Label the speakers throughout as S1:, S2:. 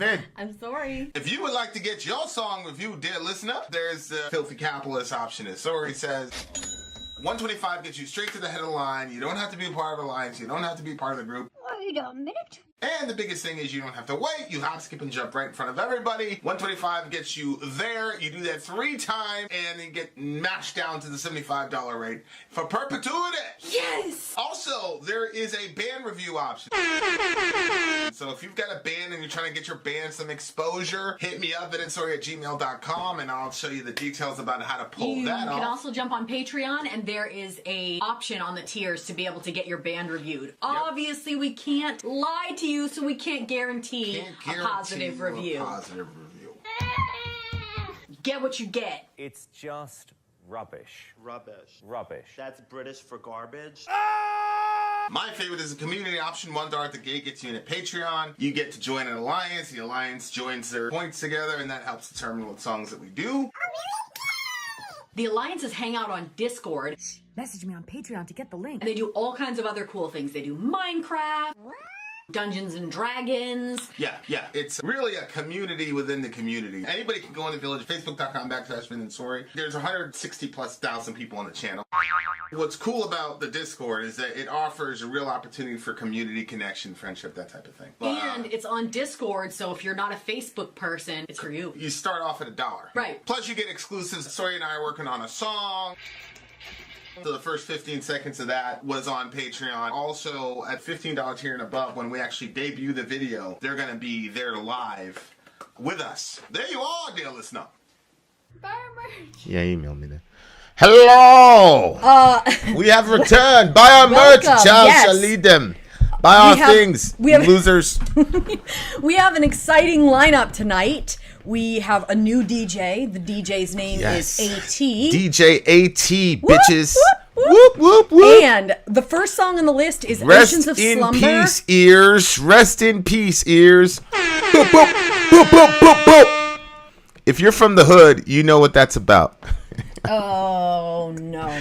S1: Vin.
S2: I'm sorry.
S1: If you would like to get your song reviewed, dear listener, there's the filthy capitalist option. As Sori says, $125 gets you straight to the head of the line. You don't have to be a part of the alliance. You don't have to be part of the group.
S3: Wait a minute.
S1: And the biggest thing is you don't have to wait. You hop, skip, and jump right in front of everybody. $125 gets you there. You do that 3 times, and then get mashed down to the $75 rate for perpetuity.
S2: Yes!
S1: Also, there is a band review option. So if you've got a band and you're trying to get your band some exposure, hit me up at vinsori@gmail.com, and I'll show you the details about how to pull that off.
S2: You can also jump on Patreon, and there is a option on the tiers to be able to get your band reviewed. Obviously, we can't lie to you, so we can't guarantee a positive review. Get what you get.
S4: It's just rubbish.
S5: Rubbish.
S4: Rubbish.
S5: That's British for garbage.
S1: My favorite is a community option. $1 at the gate gets you in at Patreon. You get to join an alliance. The alliance joins their points together, and that helps determine what songs that we do.
S2: The alliances hang out on Discord.
S3: Message me on Patreon to get the link.
S2: And they do all kinds of other cool things. They do Minecraft, Dungeons and Dragons.
S1: Yeah. It's really a community within the community. Anybody can go on the village, facebook.com/Vin and Sori. There's 160,000+ people on the channel. What's cool about the Discord is that it offers a real opportunity for community connection, friendship, that type of thing.
S2: And it's on Discord, so if you're not a Facebook person, it's for you.
S1: You start off at $1.
S2: Right.
S1: Plus you get exclusives. Sori and I are working on a song. So the first 15 seconds of that was on Patreon. Also, at $15 tier and above, when we actually debut the video, they're going to be there live with us. There you are, dear listener.
S6: Yeah, email me that. Hello! We have returned. Buy our merch.
S3: Welcome,
S6: Charles
S3: yes.
S6: shall lead them. Buy our things.
S3: We have
S6: losers.
S3: We have an exciting lineup tonight. We have a new DJ. The DJ's name is AT.
S6: DJ AT, bitches.
S3: Whoop,
S6: whoop, whoop.
S3: And the first song on the list is
S6: Rest
S3: Oceans of
S6: in
S3: Slumber.
S6: peace, ears. Rest in peace, ears. Boop, boop, boop, boop, boop, boop. If you're from the hood, you know what that's about.
S3: Oh, no.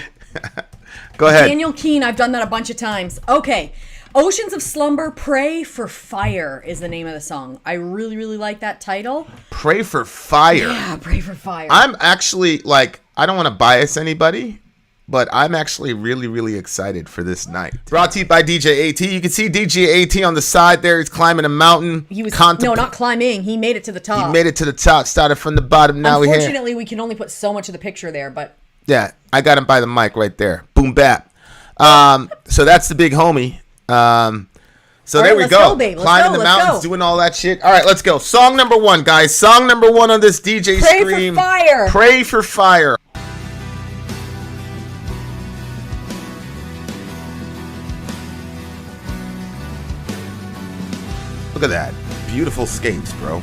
S6: Go ahead.
S3: Daniel Keene, I've done that a bunch of times. Okay. Oceans of Slumber, Pray for Fire is the name of the song. I really, really like that title.
S6: Pray for fire.
S3: Yeah, Pray for Fire.
S6: I'm actually, I don't want to bias anybody, but I'm actually really, really excited for this night. Brought to you by DJ AT. You can see DJ AT on the side there. He's climbing a mountain.
S3: He was no, not climbing. He made it to the top.
S6: He made it to the top. Started from the bottom. Now we're here.
S3: Unfortunately, we can only put so much of the picture there, but
S6: yeah, I got him by the mic right there. Boom bap. So that's the big homie. So
S3: all
S6: there
S3: right,
S6: we go.
S3: babe.
S6: Climbing the mountains, doing all that shit. All right, let's go. Song number 1, guys. Song number 1 on this DJ
S3: Pray
S6: Scream.
S3: for Fire.
S6: Pray for Fire. Look at that. Beautiful skates, bro.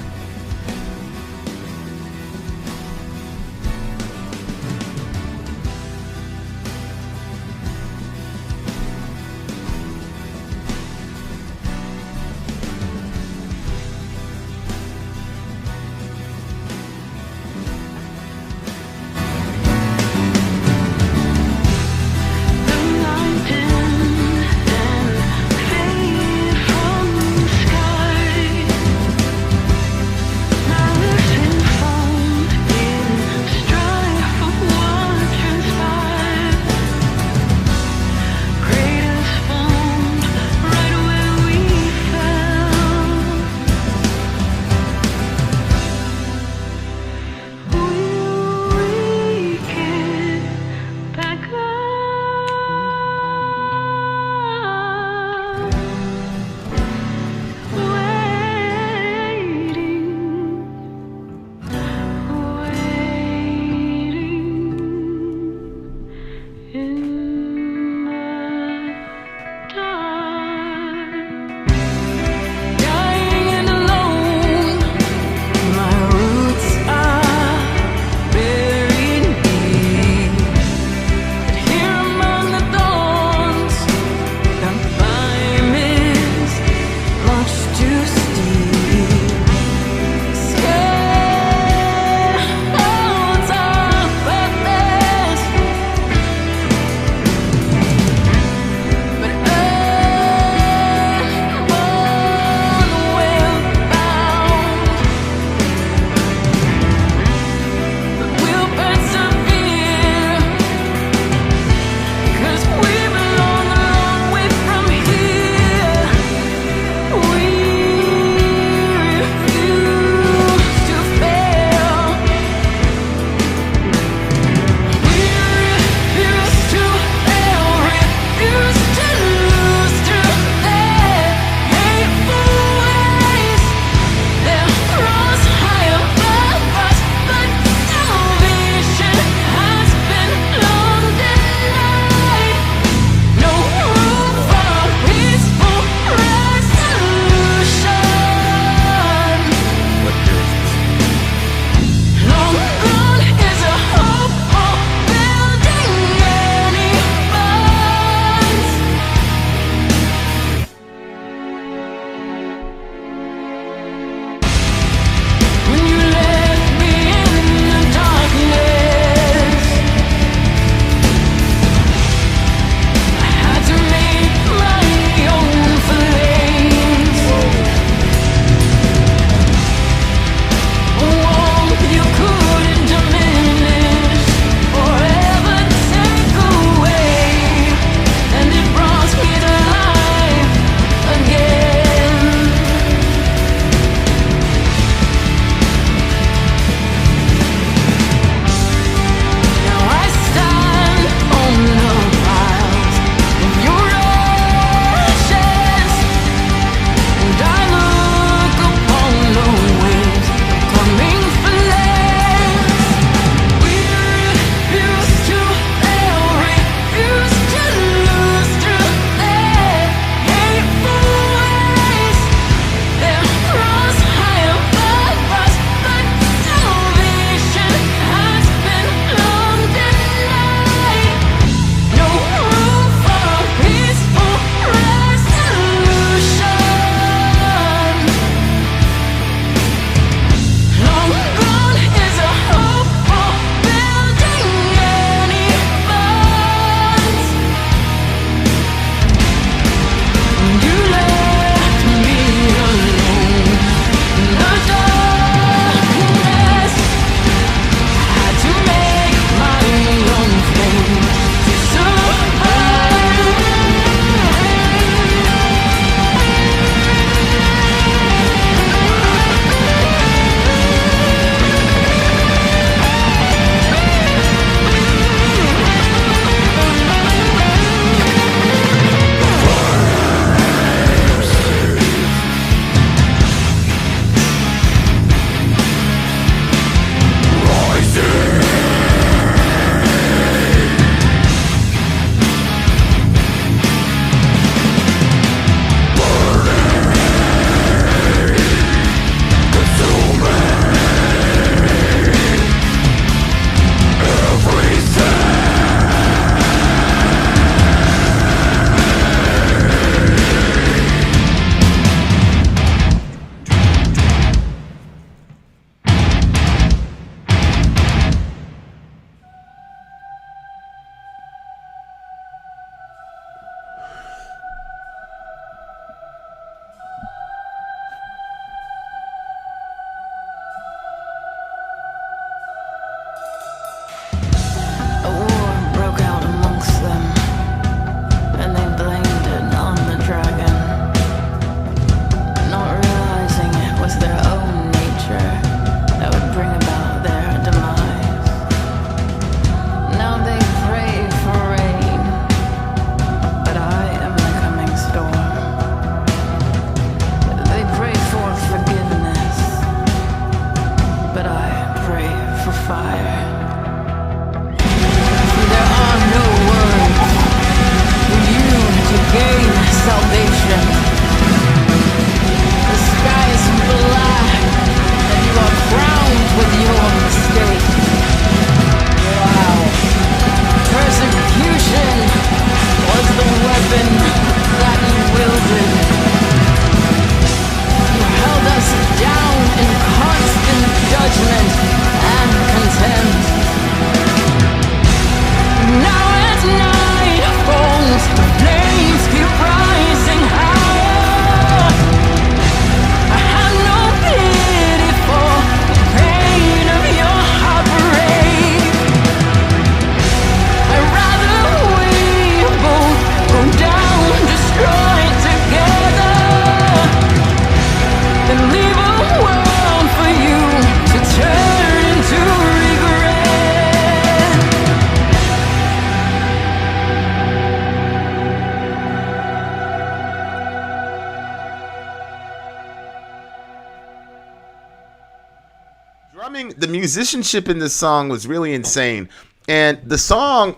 S6: drumming, the musicianship in this song was really insane. And the song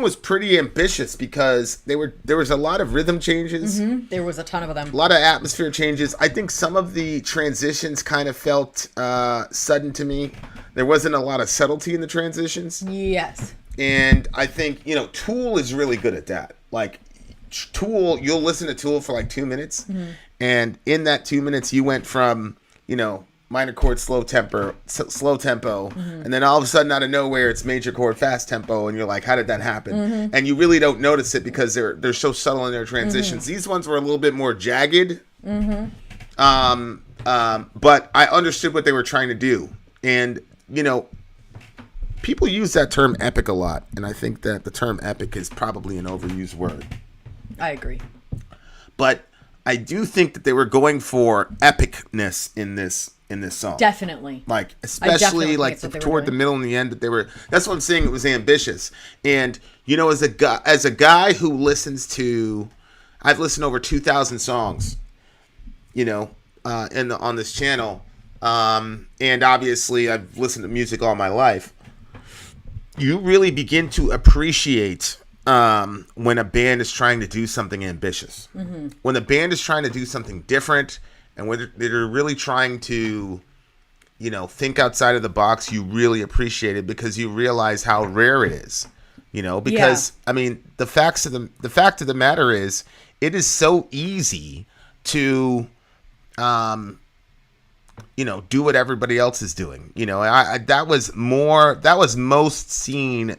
S6: was pretty ambitious because there was a lot of rhythm changes.
S3: Mm-hmm. There was a ton of them.
S6: A lot of atmosphere changes. I think some of the transitions kind of felt sudden to me. There wasn't a lot of subtlety in the transitions.
S3: Yes.
S6: And I think, Tool is really good at that. Like, Tool, you'll listen to Tool for like 2 minutes. Mm-hmm. And in that 2 minutes, you went from, minor chord, slow tempo, mm-hmm. and then all of a sudden, out of nowhere, it's major chord, fast tempo, and you're like, "How did that happen?" Mm-hmm. And you really don't notice it because they're so subtle in their transitions. Mm-hmm. These ones were a little bit more jagged, mm-hmm. But I understood what they were trying to do, and people use that term epic a lot, and I think that the term epic is probably an overused word.
S3: I agree,
S6: but I do think that they were going for epicness in this song.
S3: Definitely.
S6: Like, especially like toward the middle and the end, that's what I'm saying. It was ambitious. And, as a guy who listens to, I've listened to over 2,000 songs, on this channel. And obviously I've listened to music all my life. You really begin to appreciate when a band is trying to do something ambitious. Mm-hmm. When the band is trying to do something different, and when they're really trying to, think outside of the box, you really appreciate it because you realize how rare it is. Because I mean, the fact of the matter is, it is so easy to, do what everybody else is doing. That was most seen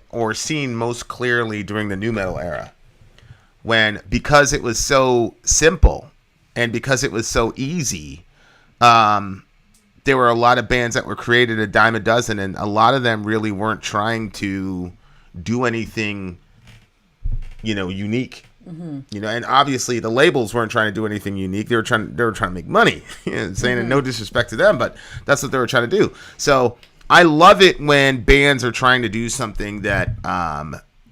S6: most clearly during the nu metal era, because it was so simple. And because it was so easy, there were a lot of bands that were created a dime a dozen, and a lot of them really weren't trying to do anything, unique. Mm-hmm. And obviously the labels weren't trying to do anything unique. They were trying to make money. Saying mm-hmm. No disrespect to them, but that's what they were trying to do. So I love it when bands are trying to do something that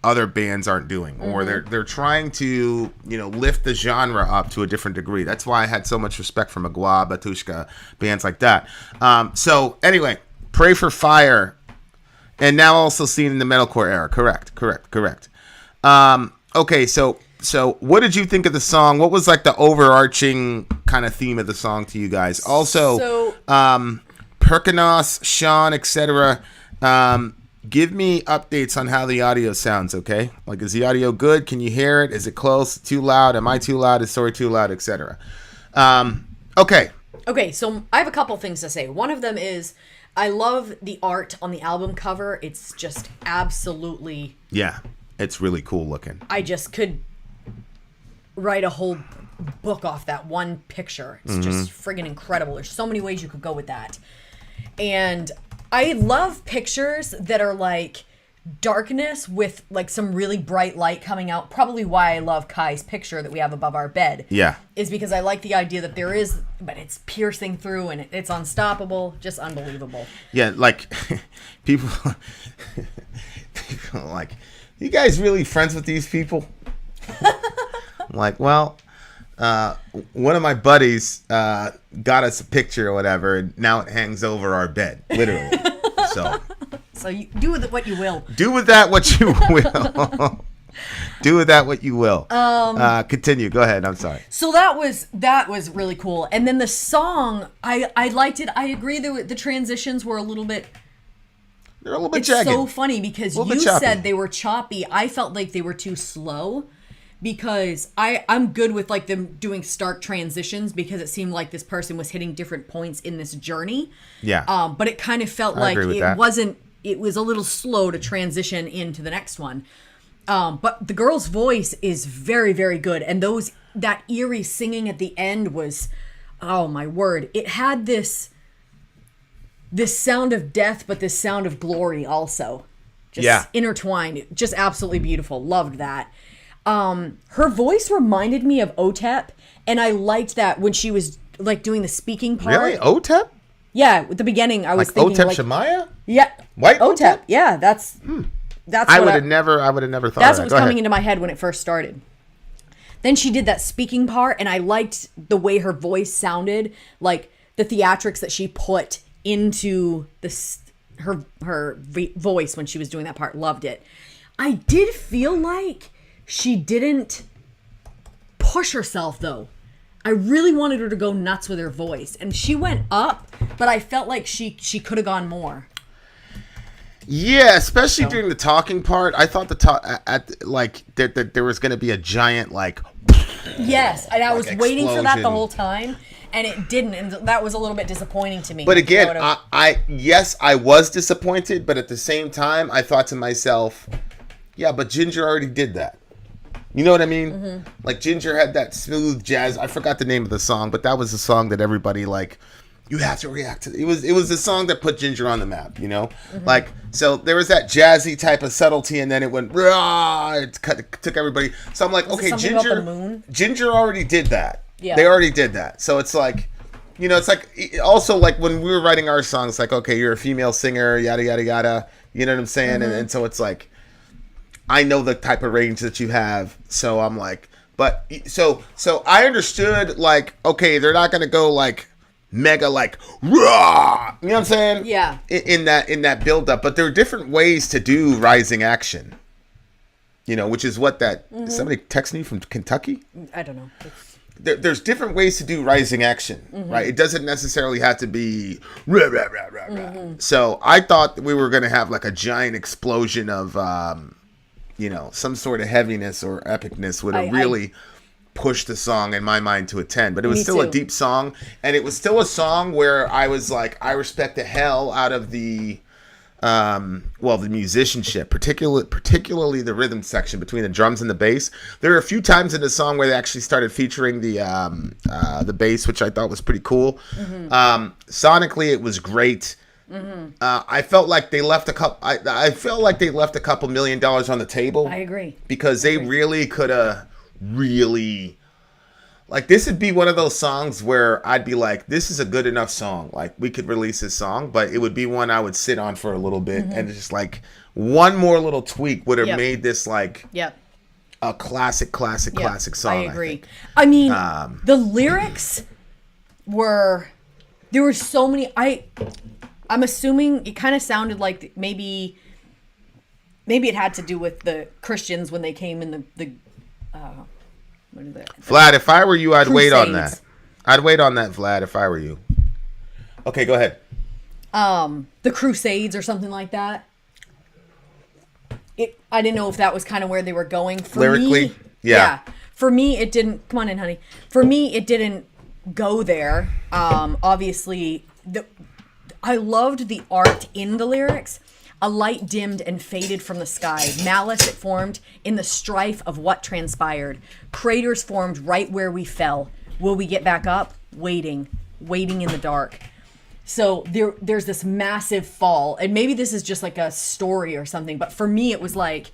S6: other bands aren't doing, or mm-hmm. they're trying to lift the genre up to a different degree. That's why I had so much respect for Magua, Batushka, bands like that. So anyway, Pray for Fire, and now also seen in the metalcore era. Correct. Okay, so what did you think of the song? What was like the overarching kind of theme of the song to you guys? Also, Perkinos, Sean, etc. Give me updates on how the audio sounds, okay? Like, is the audio good? Can you hear it? Is it close? Too loud? Am I too loud? Is Sori too loud? Etc. Okay.
S3: Okay, so I have a couple things to say. One of them is I love the art on the album cover. It's just absolutely...
S6: Yeah, it's really cool looking.
S3: I just could write a whole book off that one picture. It's mm-hmm. just friggin' incredible. There's so many ways you could go with that. And... I love pictures that are like darkness with like some really bright light coming out. Probably why I love Kai's picture that we have above our bed.
S6: Yeah.
S3: Is because I like the idea that there is, but it's piercing through and it's unstoppable. Just unbelievable.
S6: Yeah, like people are like, you guys really friends with these people? I'm like, well, one of my buddies got us a picture or whatever, and now it hangs over our bed, literally. So
S3: you do with it what you will.
S6: Do with that what you will. Do with that what you will. Continue. Go ahead. I'm sorry.
S3: So that was really cool. And then the song, I liked it. I agree that the transitions were a little bit.
S6: They're a little bit jagged.
S3: It's so funny because you said they were choppy. I felt like they were too slow. Because I'm good with like them doing stark transitions because it seemed like this person was hitting different points in this journey.
S6: Yeah.
S3: But it kind of felt like it was a little slow to transition into the next one. But the girl's voice is very, very good. And that eerie singing at the end was, oh my word. It had this sound of death, but this sound of glory also. Just intertwined. Just absolutely beautiful. Loved that. Her voice reminded me of Otep, and I liked that when she was like doing the speaking part.
S6: Really, Otep?
S3: Yeah, at the beginning I was
S6: like
S3: thinking
S6: Otep Shemaya.
S3: Yeah,
S6: White
S3: Otep. Yeah, that's
S6: I would have never thought.
S3: That's what was coming into my head when it first started. Then she did that speaking part, and I liked the way her voice sounded, like the theatrics that she put into her voice when she was doing that part. Loved it. I did feel like she didn't push herself though. I really wanted her to go nuts with her voice, and she went up, but I felt like she could have gone more.
S6: Yeah, especially during the talking part. I thought that there was going to be a giant like.
S3: Yes, and I was waiting for that the
S6: explosion.
S3: whole time, and it didn't, and that was a little bit disappointing to me.
S6: But again, I was disappointed, but at the same time, I thought to myself, yeah, but Ginger already did that. You know what I mean? Mm-hmm. Like Ginger had that smooth jazz. I forgot the name of the song, but that was the song that everybody like. You have to react to. It was the song that put Ginger on the map. You know, like so there was that jazzy type of subtlety, and then it went. Rah, it took everybody. So I'm like, okay, Ginger already did that. Yeah, they already did that. So it's like, you know, it's like also like when we were writing our songs, like okay, you're a female singer, yada yada yada. You know what I'm saying? And so it's like. I know the type of range that you have, so I'm like, but so I understood like, okay, they're not gonna go like mega like raw, you know what I'm saying?
S3: Yeah.
S6: In that build up, but there are different ways to do rising action. You know, which is what that somebody texted me from Kentucky.
S3: I don't know.
S6: There's different ways to do rising action, right? It doesn't necessarily have to be rah, rah, rah, rah, rah. So I thought that we were gonna have like a giant explosion of. You know, some sort of heaviness or epicness would have really pushed the song in my mind to a 10. But it was still a deep song. And it was still a song where I was like, I respect the hell out of the the musicianship, particularly the rhythm section between the drums and the bass. There are a few times in the song where they actually started featuring the bass, which I thought was pretty cool. Sonically, it was great. I felt like they left a couple. I felt like they left a couple $1 million on the table.
S3: I agree
S6: because they really could have like this would be one of those songs where I'd be like, this is a good enough song. Like we could release this song, but it would be one I would sit on for a little bit and just like one more little tweak would have made this like a classic song.
S3: I agree. I mean, the lyrics were there were so many. I'm assuming it kind of sounded like maybe it had to do with the Christians when they came in the what is that?
S6: Vlad, if I were you, I'd wait on that.
S3: Crusades.
S6: I'd wait on that, Vlad, if I were you. Okay, go ahead.
S3: The Crusades or something like that. I didn't know if that was kind of where they were going. For
S6: lyrically,
S3: me,
S6: yeah.
S3: For me, it didn't. Come on in, honey. For me, it didn't go there. Obviously, I loved the art in the lyrics. A light dimmed and faded from the sky. Malice it formed in the strife of what transpired. Craters formed right where we fell. Will we get back up? Waiting in the dark. So there's this massive fall. And maybe this is just like a story or something. But for me, it was like,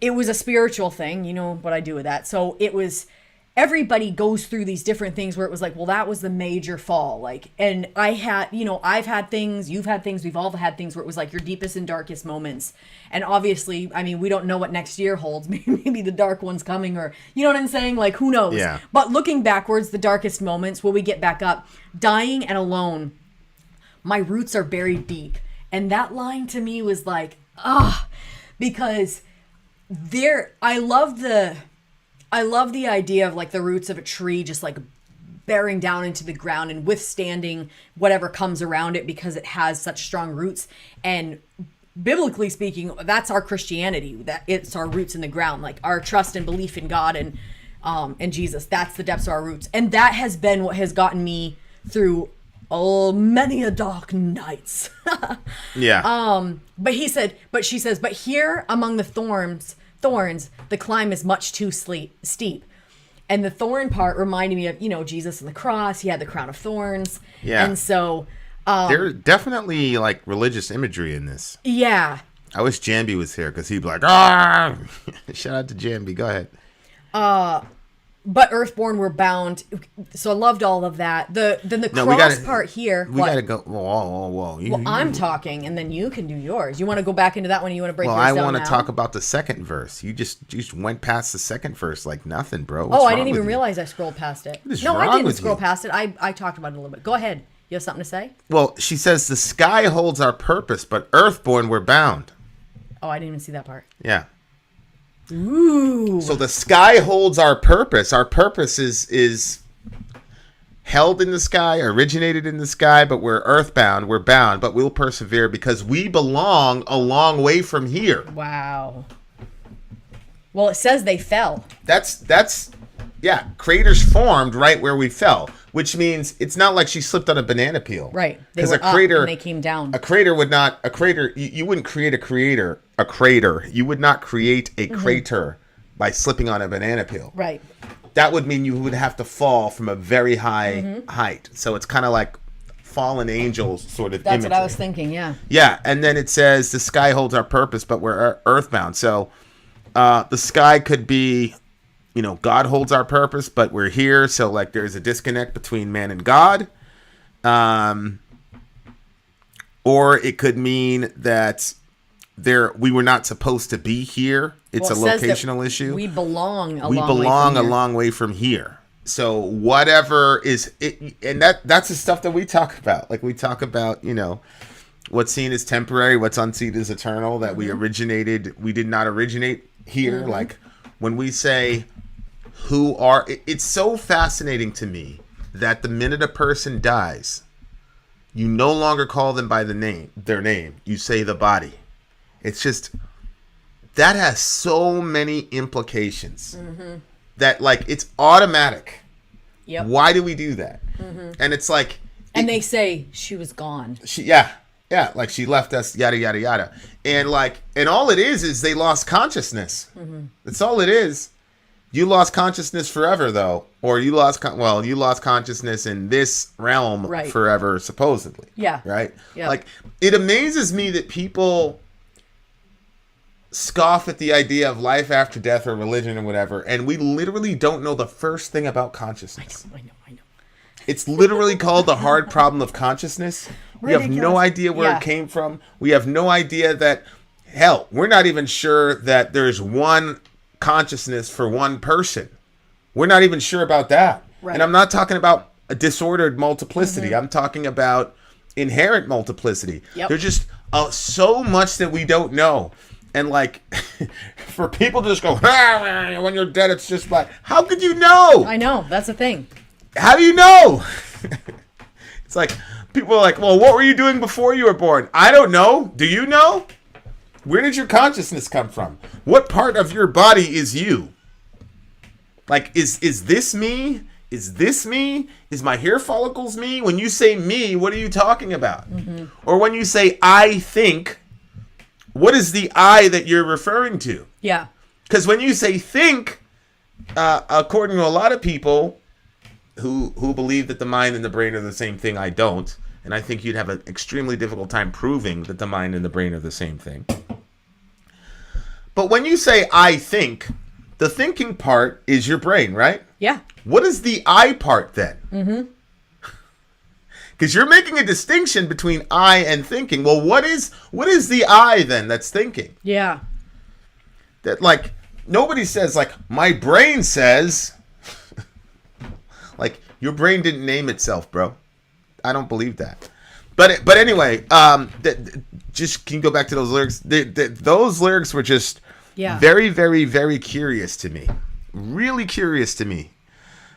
S3: it was a spiritual thing. You know what I do with that. So it was... Everybody goes through these different things where it was like, well, that was the major fall. Like, and I've had things, you've had things, we've all had things where it was like your deepest and darkest moments. And obviously, I mean, we don't know what next year holds. Maybe the dark one's coming or, you know what I'm saying? Like, who knows?
S6: Yeah.
S3: But looking backwards, the darkest moments, will we get back up? Dying and alone, my roots are buried deep. And that line to me was like, because I love the idea of like the roots of a tree just like bearing down into the ground and withstanding whatever comes around it because it has such strong roots. And biblically speaking, that's our Christianity, that it's our roots in the ground, like our trust and belief in God and Jesus. That's the depths of our roots. And that has been what has gotten me through many a dark nights.
S6: Yeah.
S3: But she says, but here among the thorns, the climb is much too steep. And the thorn part reminded me of, Jesus on the cross. He had the crown of thorns.
S6: Yeah.
S3: And so...
S6: there's definitely, like, religious imagery in this.
S3: Yeah.
S6: I wish Jambi was here, because he'd be like, ah! Shout out to Jambi. Go ahead.
S3: But Earthborn were bound. So I loved all of that. Then the cross part here.
S6: We got to go. Whoa.
S3: Well, I'm talking, and then you can do yours. You want to go back into that one? You want to break yours
S6: down?
S3: Well,
S6: I want to talk about the second verse. You just went past the second verse like nothing, bro.
S3: I didn't even realize I scrolled past it.
S6: No,
S3: I didn't scroll past it. I talked about it a little bit. Go ahead. You have something to say?
S6: Well, she says the sky holds our purpose, but earthborn we're bound.
S3: Oh, I didn't even see that part.
S6: Yeah.
S3: Ooh.
S6: So the sky holds our purpose. Our purpose is held in the sky, originated in the sky, but we're earthbound. We're bound, but we'll persevere because we belong a long way from here.
S3: Wow. Well, it says they fell.
S6: That's yeah, craters formed right where we fell, which means it's not like she slipped on a banana peel.
S3: Right.
S6: Because a crater,
S3: and they came down.
S6: A crater would not, you wouldn't create a crater. You would not create a crater by slipping on a banana peel.
S3: Right.
S6: That would mean you would have to fall from a very high height. So it's kind of like fallen angels sort of
S3: That's
S6: imagery.
S3: what I was thinking, yeah.
S6: Yeah, and then it says the sky holds our purpose, but we're earthbound. So the sky could be, God holds our purpose, but we're here. So like there's a disconnect between man and God. Or it could mean that we were not supposed to be here. It's a locational issue.
S3: We belong a
S6: long way from here. So whatever is it, and that's the stuff that we talk about. Like we talk about, what's seen as temporary, what's unseen as eternal, that we did not originate here. Like when we say it's so fascinating to me that the minute a person dies, you no longer call them by their name. You say the body. It's just, that has so many implications that like it's automatic.
S3: Yep.
S6: Why do we do that? And it's like,
S3: and they say she was gone.
S6: Yeah, like she left us, yada yada yada, and all it is they lost consciousness. That's all it is. You lost consciousness forever, though, or you lost consciousness in this realm forever, supposedly.
S3: Yeah.
S6: Right.
S3: Yeah.
S6: Like it amazes me that people scoff at the idea of life after death or religion or whatever, and we literally don't know the first thing about consciousness.
S3: I know.
S6: It's literally called the hard problem of consciousness. We have no idea where it came from. We have no idea that, hell, we're not even sure that there's one consciousness for one person. We're not even sure about that. Right. And I'm not talking about a disordered multiplicity. I'm talking about inherent multiplicity. Yep. There's just so much that we don't know. And like, for people to just go, when you're dead, it's just like, how could you know?
S3: I know. That's the thing.
S6: How do you know? It's like, people are like, well, what were you doing before you were born? I don't know. Do you know? Where did your consciousness come from? What part of your body is you? Like, is this me? Is this me? Is my hair follicles me? When you say me, what are you talking about? Or when you say I think, what is the I that you're referring to?
S3: Yeah.
S6: Because when you say think, according to a lot of people who believe that the mind and the brain are the same thing, I don't. And I think you'd have an extremely difficult time proving that the mind and the brain are the same thing. But when you say I think, the thinking part is your brain, right?
S3: Yeah.
S6: What is the I part then? Because you're making a distinction between I and thinking. Well, what is the I then that's thinking?
S3: Yeah.
S6: That like nobody says like my brain says. Like your brain didn't name itself, bro. I don't believe that. But anyway, just can you go back to those lyrics? Those lyrics were just very, very, very curious to me. Really curious to me.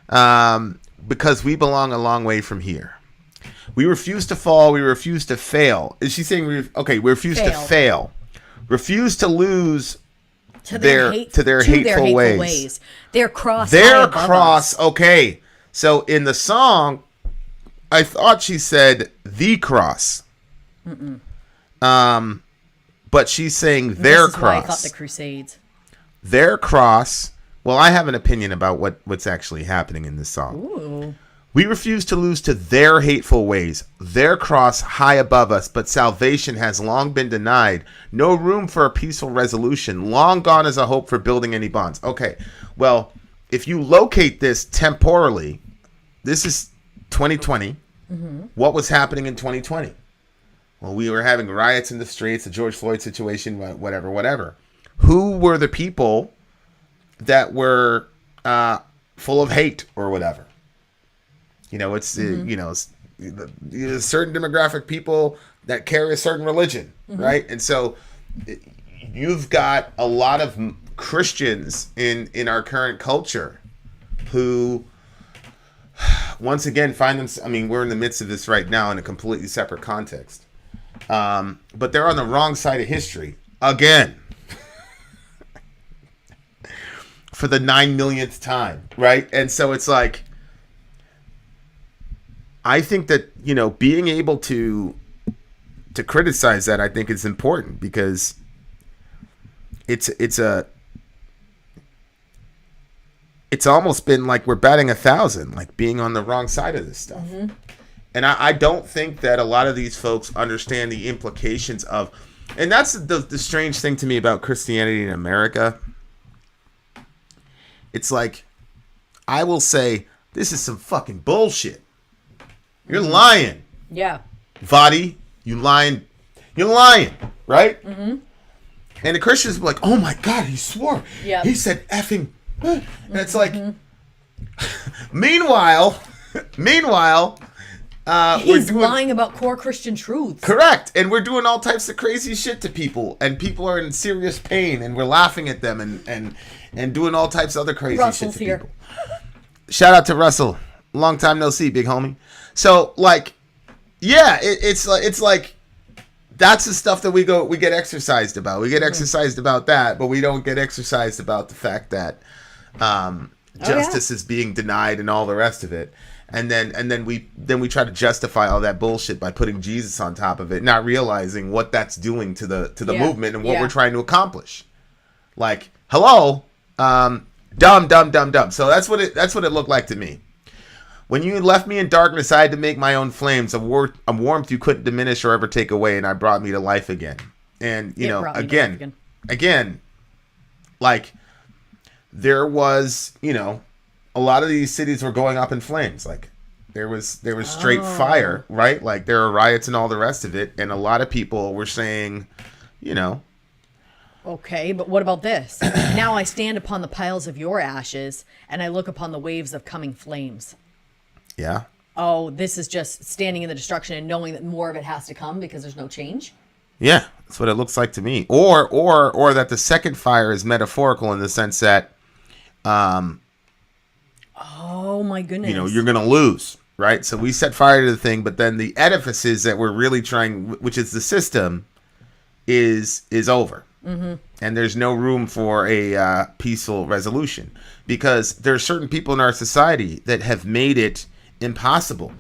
S6: Because we belong a long way from here. We refuse to fall. We refuse to fail. Is she saying we refuse to fail? Refuse to lose to their hateful ways.
S3: Their cross.
S6: Their cross. Okay. So in the song, I thought she said the cross. But she's saying their cross. Why I thought
S3: the Crusades.
S6: Their cross. Well, I have an opinion about what's actually happening in this song.
S3: Ooh.
S6: We refuse to lose to their hateful ways, their cross high above us, but salvation has long been denied. No room for a peaceful resolution. Long gone is a hope for building any bonds. Okay, well, if you locate this temporally, this is 2020. What was happening in 2020? Well, we were having riots in the streets, the George Floyd situation, whatever. Who were the people that were full of hate or whatever? It's certain demographic people that carry a certain religion, right? And so you've got a lot of Christians in our current culture who, once again, find them. I mean, we're in the midst of this right now in a completely separate context, but they're on the wrong side of history again. For the 9 millionth time, right? And so it's like, I think that, you know, being able to criticize that, I think is important, because it's almost been like we're batting 1,000, like being on the wrong side of this stuff. And I don't think that a lot of these folks understand the implications of, and that's the strange thing to me about Christianity in America. It's like, I will say, this is some fucking bullshit. You're lying.
S3: Yeah.
S6: Vadi, you're lying, right? And the Christians were like, oh my God, he swore.
S3: Yeah.
S6: He said effing. And it's like, meanwhile,
S3: he's lying about core Christian truths.
S6: Correct. And we're doing all types of crazy shit to people, and people are in serious pain, and we're laughing at them and doing all types of other crazy
S3: Russell's
S6: shit to
S3: here.
S6: people. Shout out to Russell. Long time no see, big homie. So, like, yeah, it's like that's the stuff that we get exercised about. We get exercised about that, but we don't get exercised about the fact that justice is being denied and all the rest of it. And then we try to justify all that bullshit by putting Jesus on top of it, not realizing what that's doing to the movement and what we're trying to accomplish. Like, hello, dumb. So that's what it looked like to me. When you left me in darkness, I had to make my own flames. A warmth you couldn't diminish or ever take away, and I brought me to life again. And you know, again, like, there was, you know, a lot of these cities were going up in flames. Like, there was straight fire, right? Like, there were riots and all the rest of it, and a lot of people were saying, you know,
S3: okay, but what about this? Now I stand upon the piles of your ashes, and I look upon the waves of coming flames.
S6: Yeah.
S3: Oh, this is just standing in the destruction and knowing that more of it has to come because there's no change?
S6: Yeah, that's what it looks like to me. Or that the second fire is metaphorical in the sense that,
S3: oh my goodness,
S6: you know, you're going to lose, right? So we set fire to the thing, but then the edifices that we're really trying, which is the system, is over. And there's no room for a peaceful resolution, because there are certain people in our society that have made it impossible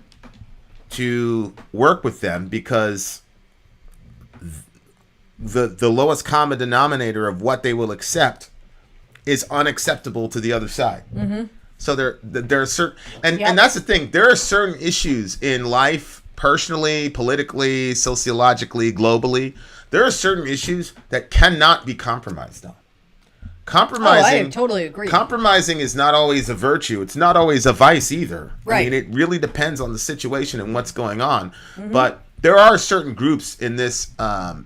S6: to work with them, because the lowest common denominator of what they will accept is unacceptable to the other side. So there are certain, and that's the thing, there are certain issues in life, personally, politically, sociologically, globally, there are certain issues that cannot be compromised on. Compromising,
S3: I totally agree.
S6: Compromising is not always a virtue. It's not always a vice either.
S3: Right.
S6: I mean, it really depends on the situation and what's going on. But there are certain groups in this,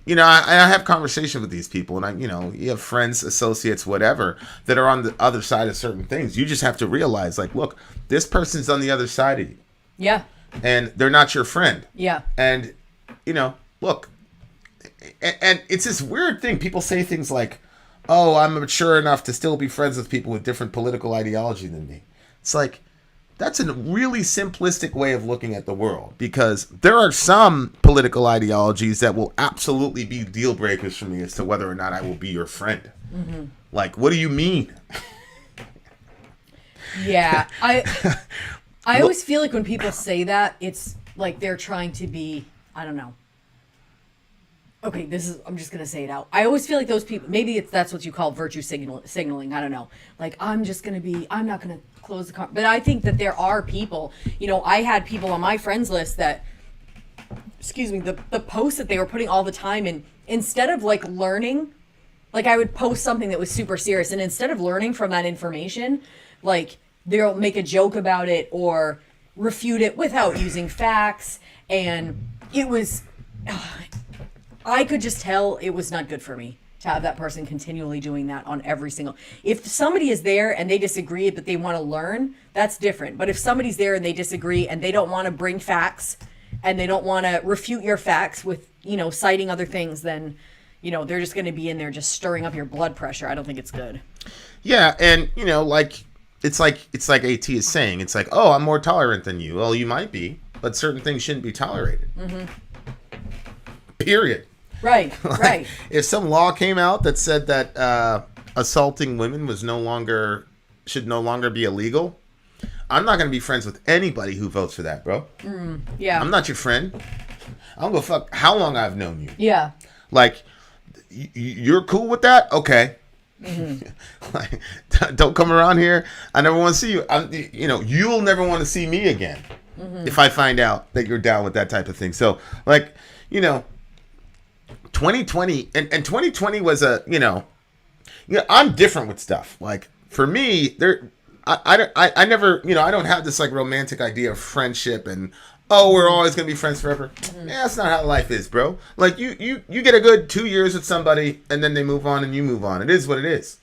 S6: you know, I have conversation with these people, and you have friends, associates, whatever, that are on the other side of certain things. You just have to realize, like, look, this person's on the other side of you.
S3: Yeah.
S6: And they're not your friend.
S3: Yeah.
S6: And, you know, look, and it's this weird thing. People say things like, oh, I'm mature enough to still be friends with people with different political ideology than me. It's like, that's a really simplistic way of looking at the world, because there are some political ideologies that will absolutely be deal breakers for me as to whether or not I will be your friend. Like, what do you mean?
S3: Yeah. I always feel like when people say that, it's like they're trying to be, I don't know. Okay, I'm just going to say it out. I always feel like those people, maybe that's what you call virtue signaling. I don't know. Like, I'm not going to close the car. But I think that there are people, you know, I had people on my friends list that, the posts that they were putting all the time, and instead of like learning, like I would post something that was super serious, and instead of learning from that information, like they'll make a joke about it or refute it without using facts. And it was, I could just tell it was not good for me. to have that person continually doing that on every single. If somebody is there and they disagree but they want to learn, that's different. But if somebody's there and they disagree and they don't want to bring facts and they don't want to refute your facts with, citing other things, then, they're just going to be in there just stirring up your blood pressure. I don't think it's good.
S6: Yeah, and it's like AT is saying, it's like, oh, I'm more tolerant than you. Well, you might be, but certain things shouldn't be tolerated. Mm-hmm. Period.
S3: Right, right.
S6: If some law came out that said that assaulting women should no longer be illegal, I'm not going to be friends with anybody who votes for that, bro.
S3: Yeah.
S6: I'm not your friend. I don't go fuck how long I've known you.
S3: Yeah.
S6: Like, you're cool with that? Okay. Mm-hmm. Like, don't come around here. I never want to see you. You'll never want to see me again if I find out that you're down with that type of thing. So, 2020 and 2020 was I'm different with stuff. Like, for me, I never, I don't have this like romantic idea of friendship and we're always gonna be friends forever. Yeah, that's not how life is, bro. Like, you get a good 2 years with somebody and then they move on and you move on. It is what it is.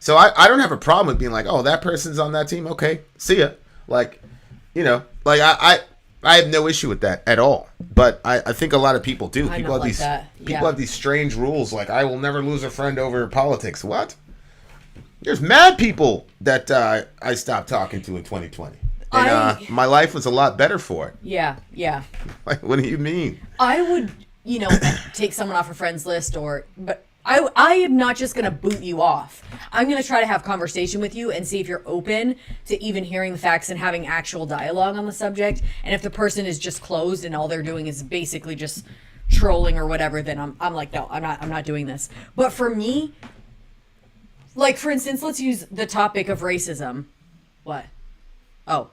S6: So I don't have a problem with being like, oh, that person's on that team. Okay, see ya. Like, I have no issue with that at all. But I think a lot of people do. People have these people have these strange rules like, I will never lose a friend over politics. What? There's mad people that I stopped talking to in 2020. And my life was a lot better for it.
S3: Yeah, yeah.
S6: Like, what do you mean?
S3: I would, take someone off a friends list but I am not just going to boot you off. I'm going to try to have conversation with you and see if you're open to even hearing the facts and having actual dialogue on the subject. And if the person is just closed and all they're doing is basically just trolling or whatever, then I'm like, no, I'm not doing this. But for me, like, for instance, let's use the topic of racism. What? Oh.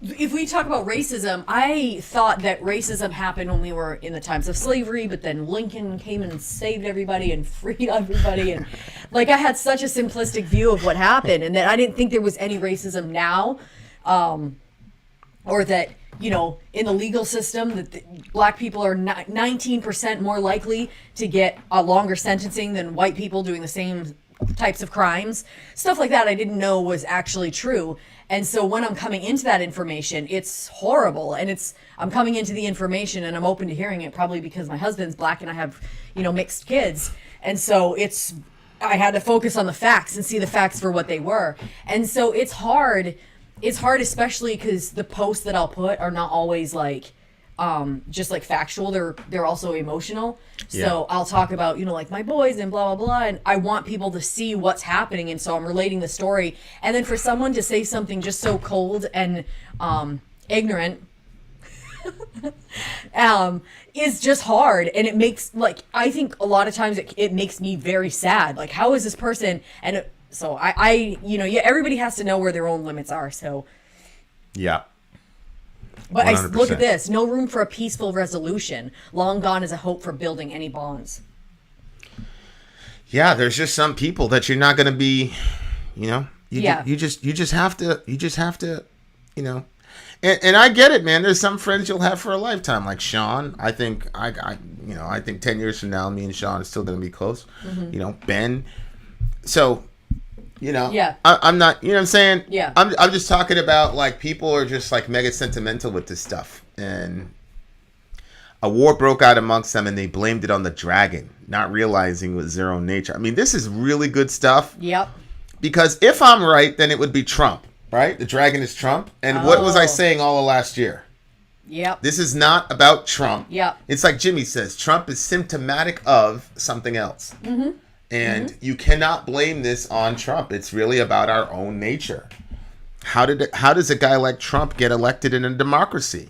S3: If we talk about racism, I thought that racism happened when we were in the times of slavery, but then Lincoln came and saved everybody and freed everybody. And like, I had such a simplistic view of what happened, and that I didn't think there was any racism now, or that, in the legal system, that black people are 19% more likely to get a longer sentencing than white people doing the same types of crimes. Stuff like that I didn't know was actually true. And so when I'm coming into that information, it's horrible. And I'm coming into the information and I'm open to hearing it, probably because my husband's black and I have, mixed kids. And so I had to focus on the facts and see the facts for what they were. And so it's hard. It's hard, especially because the posts that I'll put are not always like, just like factual. They're also emotional. Yeah. So I'll talk about, like my boys and blah, blah, blah. And I want people to see what's happening. And so I'm relating the story. And then for someone to say something just so cold and, ignorant, is just hard. And it makes, I think a lot of times it makes me very sad. Like, how is this person? And so everybody has to know where their own limits are. So.
S6: Yeah.
S3: But 100%. Look at this. No room for a peaceful resolution. Long gone is a hope for building any bonds.
S6: Yeah, there's just some people that you're not going to be, you just have to, and I get it, man. There's some friends you'll have for a lifetime, like Sean. I think I think 10 years from now, me and Sean are still going to be close. Mm-hmm. Ben. So,
S3: yeah.
S6: I'm not, you know what I'm saying?
S3: Yeah.
S6: I'm just talking about, like, people are just, like, mega sentimental with this stuff. And a war broke out amongst them and they blamed it on the dragon, not realizing it was their own nature. I mean, this is really good stuff.
S3: Yep.
S6: Because if I'm right, then it would be Trump, right? The dragon is Trump. And what was I saying all of last year?
S3: Yep.
S6: This is not about Trump.
S3: Yep.
S6: It's like Jimmy says, Trump is symptomatic of something else. Mm-hmm. And you cannot blame this on Trump. It's really about our own nature. How does a guy like Trump get elected in a democracy?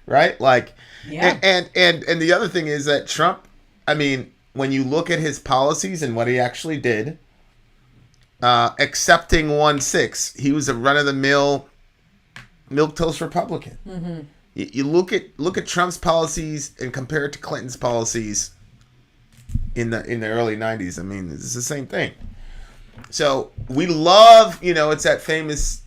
S6: Right? Like, yeah. And the other thing is that Trump, I mean, when you look at his policies and what he actually did, accepting 1/6, he was a run-of-the-mill milquetoast Republican. Mm-hmm. You look at Trump's policies and compare it to Clinton's policies in the early 90s. I mean, it's the same thing. So we love, it's that famous,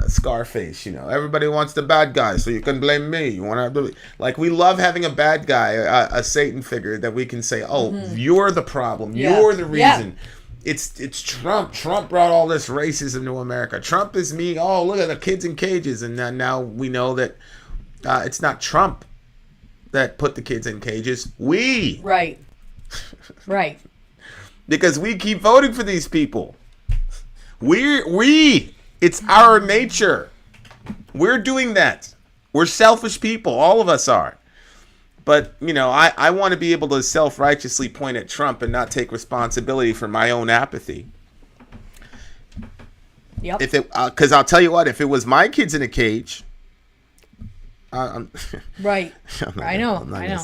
S6: Scarface, everybody wants the bad guy, so you can blame me. You want to we love having a bad guy, a Satan figure that we can say, oh, you're the problem. Yeah. You're the reason. Yeah. It's Trump. Trump brought all this racism to America. Trump is me. Oh, look at the kids in cages. And now we know that it's not Trump that put the kids in cages. We.
S3: Right. Right.
S6: Because we keep voting for these people. It's our nature. We're doing that. We're selfish people. All of us are. But, I want to be able to self-righteously point at Trump and not take responsibility for my own apathy.
S3: Yep.
S6: Because I'll tell you what, if it was my kids in a cage...
S3: right.
S6: I'm not going to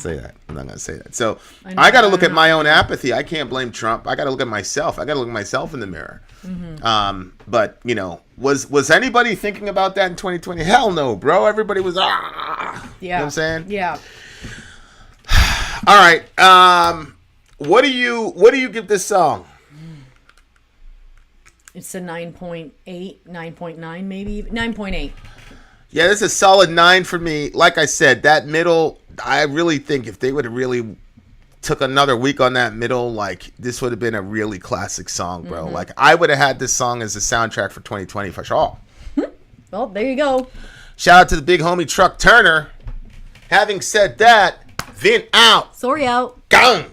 S6: say that. So I got to look at my own apathy. I can't blame Trump. I got to look at myself. I got to look at myself in the mirror. Mm-hmm. But was anybody thinking about that in 2020? Hell no, bro. Everybody was
S3: Yeah.
S6: You know what I'm saying?
S3: Yeah.
S6: All right. What do you give this song?
S3: It's a 9.8, 9.9 maybe, 9.8.
S6: Yeah, this is a solid 9 for me. Like I said, that middle, I really think if they would have really took another week on that middle, this would have been a really classic song, bro. Mm-hmm. I would have had this song as a soundtrack for 2020 for sure.
S3: Well, there you go.
S6: Shout out to the big homie Truck Turner. Having said that, Vin out.
S3: Sori out.
S6: Gone.